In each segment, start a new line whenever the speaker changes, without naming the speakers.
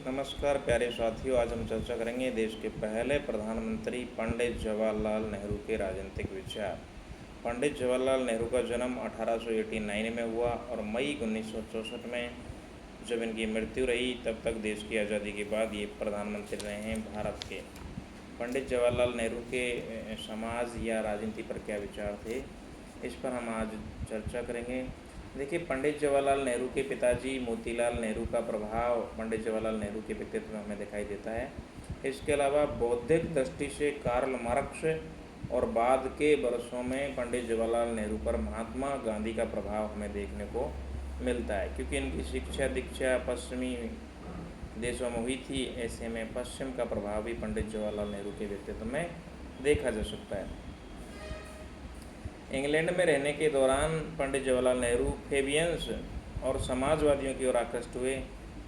नमस्कार प्यारे साथियों, आज हम चर्चा करेंगे देश के पहले प्रधानमंत्री पंडित जवाहरलाल नेहरू के राजनीतिक विचार। पंडित जवाहरलाल नेहरू का जन्म 1889 में हुआ और मई 1964 में जब इनकी मृत्यु रही, तब तक देश की आज़ादी के बाद ये प्रधानमंत्री रहे हैं भारत के। पंडित जवाहरलाल नेहरू के समाज या राजनीति पर क्या विचार थे, इस पर हम आज चर्चा करेंगे। देखिए, पंडित जवाहरलाल नेहरू के पिताजी मोतीलाल नेहरू का प्रभाव पंडित जवाहरलाल नेहरू के व्यक्तित्व में हमें दिखाई देता है। इसके अलावा बौद्धिक दृष्टि से कार्ल मार्क्स और बाद के वर्षों में पंडित जवाहरलाल नेहरू पर महात्मा गांधी का प्रभाव हमें देखने को मिलता है, क्योंकि इनकी शिक्षा दीक्षा पश्चिमी देशों में हुई थी। ऐसे में पश्चिम का प्रभाव भी पंडित जवाहरलाल नेहरू के व्यक्तित्व में देखा जा सकता है। इंग्लैंड में रहने के दौरान पंडित जवाहरलाल नेहरू फेबियंस और समाजवादियों की ओर आकृष्ट हुए।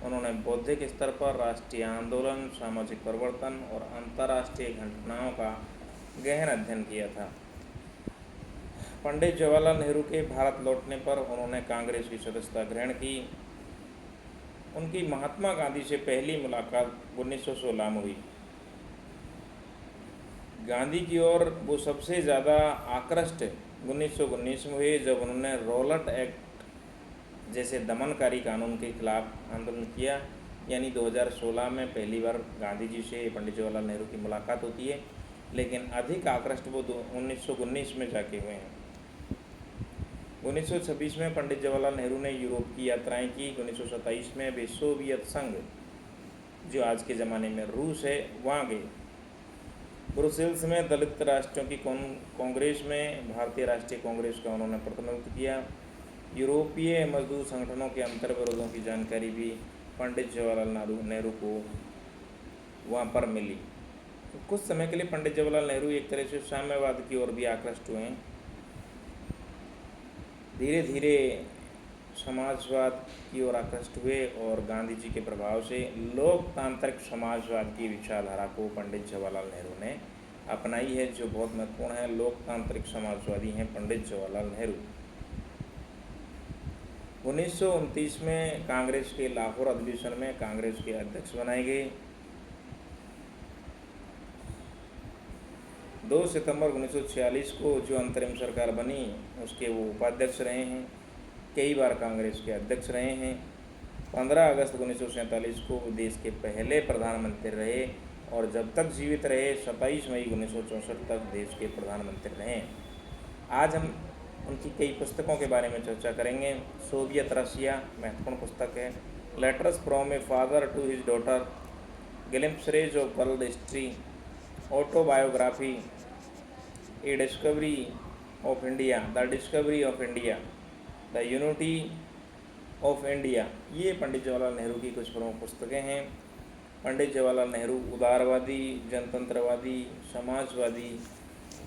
उन्होंने बौद्धिक स्तर पर राष्ट्रीय आंदोलन, सामाजिक परिवर्तन और अंतर्राष्ट्रीय घटनाओं का गहन अध्ययन किया था। पंडित जवाहरलाल नेहरू के भारत लौटने पर उन्होंने कांग्रेस की सदस्यता ग्रहण की। उनकी महात्मा गांधी से पहली मुलाकात 1916 में हुई। गांधी की ओर वो सबसे ज़्यादा आकृष्ट 1919 में हुए, जब उन्होंने रॉलट एक्ट जैसे दमनकारी कानून के खिलाफ आंदोलन किया। यानी 2016 में पहली बार गांधी जी से पंडित जवाहरलाल नेहरू की मुलाकात होती है, लेकिन अधिक आकृष्ट वो 1919 में जाके हुए हैं। 1926 में पंडित जवाहरलाल नेहरू ने यूरोप की यात्राएं की। 1927 में वे सोवियत संघ, जो आज के ज़माने में रूस है, वहाँ गए। ब्रुसेल्स में दलित राष्ट्रों की कांग्रेस में भारतीय राष्ट्रीय कांग्रेस का उन्होंने प्रतिनिधित्व किया। यूरोपीय मजदूर संगठनों के अंतर्विरोधों की जानकारी भी पंडित जवाहरलाल नेहरू को वहाँ पर मिली। कुछ समय के लिए पंडित जवाहरलाल नेहरू एक तरह से साम्यवाद की ओर भी आकृष्ट हुए। धीरे धीरे समाजवाद की ओर आकृष्ट हुए और गांधी जी के प्रभाव से लोकतांत्रिक समाजवाद की विचारधारा को पंडित जवाहरलाल नेहरू ने अपनाई है, जो बहुत महत्वपूर्ण है। लोकतांत्रिक समाजवादी हैं पंडित जवाहरलाल नेहरू। 1929 में कांग्रेस के लाहौर अधिवेशन में कांग्रेस के अध्यक्ष बनाए गए। 2 सितंबर 1946 को जो अंतरिम सरकार बनी, उसके वो उपाध्यक्ष रहे हैं। कई बार कांग्रेस के अध्यक्ष रहे हैं। 15 अगस्त 1947 को देश के पहले प्रधानमंत्री रहे और जब तक जीवित रहे 27 मई 1964 तक देश के प्रधानमंत्री रहे। आज हम उनकी कई पुस्तकों के बारे में चर्चा करेंगे। सोवियत रशिया महत्वपूर्ण पुस्तक है। Letters from a father to his daughter, glimpses of world history, autobiography, a discovery of India, the discovery of India, the unity of India, ये पंडित जवाहरलाल नेहरू की कुछ प्रमुख पुस्तकें हैं। पंडित जवाहरलाल नेहरू उदारवादी, जनतंत्रवादी, समाजवादी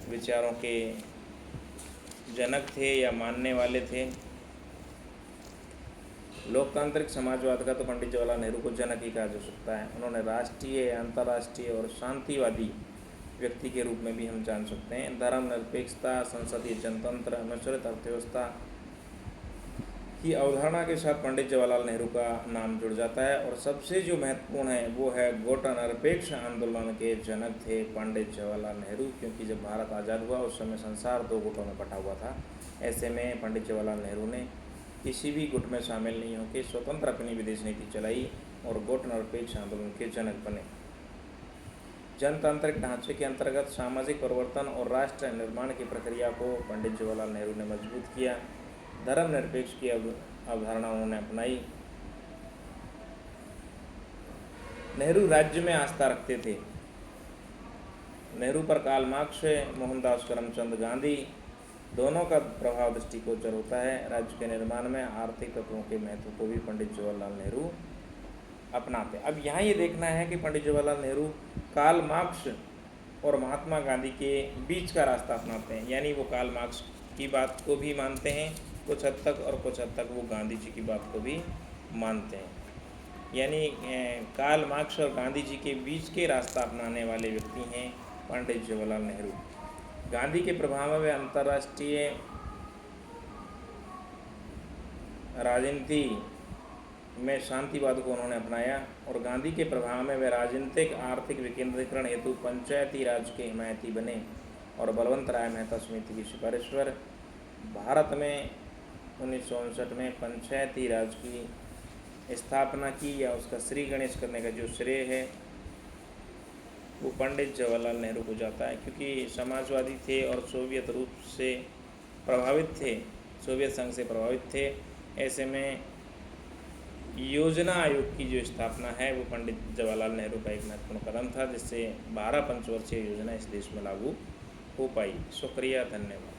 विचारों के जनक थे या मानने वाले थे। लोकतांत्रिक समाजवाद का तो पंडित जवाहरलाल नेहरू को जनक ही कहा जा सकता है। उन्होंने राष्ट्रीय, अंतर्राष्ट्रीय और शांतिवादी व्यक्ति के रूप में भी हम जान सकते हैं। धर्मनिरपेक्षता, संसदीय जनतंत्र, मिश्रित अर्थव्यवस्था की अवधारणा के साथ पंडित जवाहरलाल नेहरू का नाम जुड़ जाता है। और सबसे जो महत्वपूर्ण है वो है गुटनिरपेक्ष आंदोलन के जनक थे पंडित जवाहरलाल नेहरू, क्योंकि जब भारत आज़ाद हुआ उस समय संसार 2 गुटों में बटा हुआ था। ऐसे में पंडित जवाहरलाल नेहरू ने किसी भी गुट में शामिल नहीं होकर स्वतंत्र अपनी विदेश नीति चलाई और गुटनिरपेक्ष आंदोलन के जनक बने। जनतांत्रिक ढांचे के अंतर्गत सामाजिक परिवर्तन और राष्ट्र निर्माण की प्रक्रिया को पंडित जवाहरलाल नेहरू ने मजबूत किया। धर्मनिरपेक्ष की अवधारणा उन्होंने अपनाई। नेहरू राज्य में आस्था रखते थे। नेहरू पर कार्ल मार्क्स, मोहनदास करमचंद गांधी दोनों का प्रभाव दृष्टिगोचर होता है। राज्य के निर्माण में आर्थिक तत्वों के महत्व को भी पंडित जवाहरलाल नेहरू अपनाते। अब यहाँ ये देखना है कि पंडित जवाहरलाल नेहरू कार्ल मार्क्स और महात्मा गांधी के बीच का रास्ता अपनाते हैं। यानी वो कार्ल मार्क्स की बात को भी मानते हैं कुछ हद तक, और कुछ हद तक वो गांधी जी की बात को भी मानते हैं। यानी कार्ल मार्क्स और गांधी जी के बीच के रास्ता अपनाने वाले व्यक्ति हैं पंडित जवाहरलाल नेहरू। गांधी के प्रभाव में वे अंतर्राष्ट्रीय राजनीति में शांतिवाद को उन्होंने अपनाया और गांधी के प्रभाव में वे राजनीतिक आर्थिक विकेंद्रीकरण हेतु पंचायती राज के हिमायती बने और बलवंत राय मेहता समिति की सिफारिश पर भारत में 1959 में पंचायती राज की स्थापना की, या उसका श्री गणेश करने का जो श्रेय है वो पंडित जवाहरलाल नेहरू को जाता है, क्योंकि समाजवादी थे और सोवियत रूप से प्रभावित थे, सोवियत संघ से प्रभावित थे। ऐसे में योजना आयोग की जो स्थापना है वो पंडित जवाहरलाल नेहरू का एक महत्वपूर्ण कदम था, जिससे 12 पंचवर्षीय योजना इस देश में लागू हो पाई। शुक्रिया, धन्यवाद।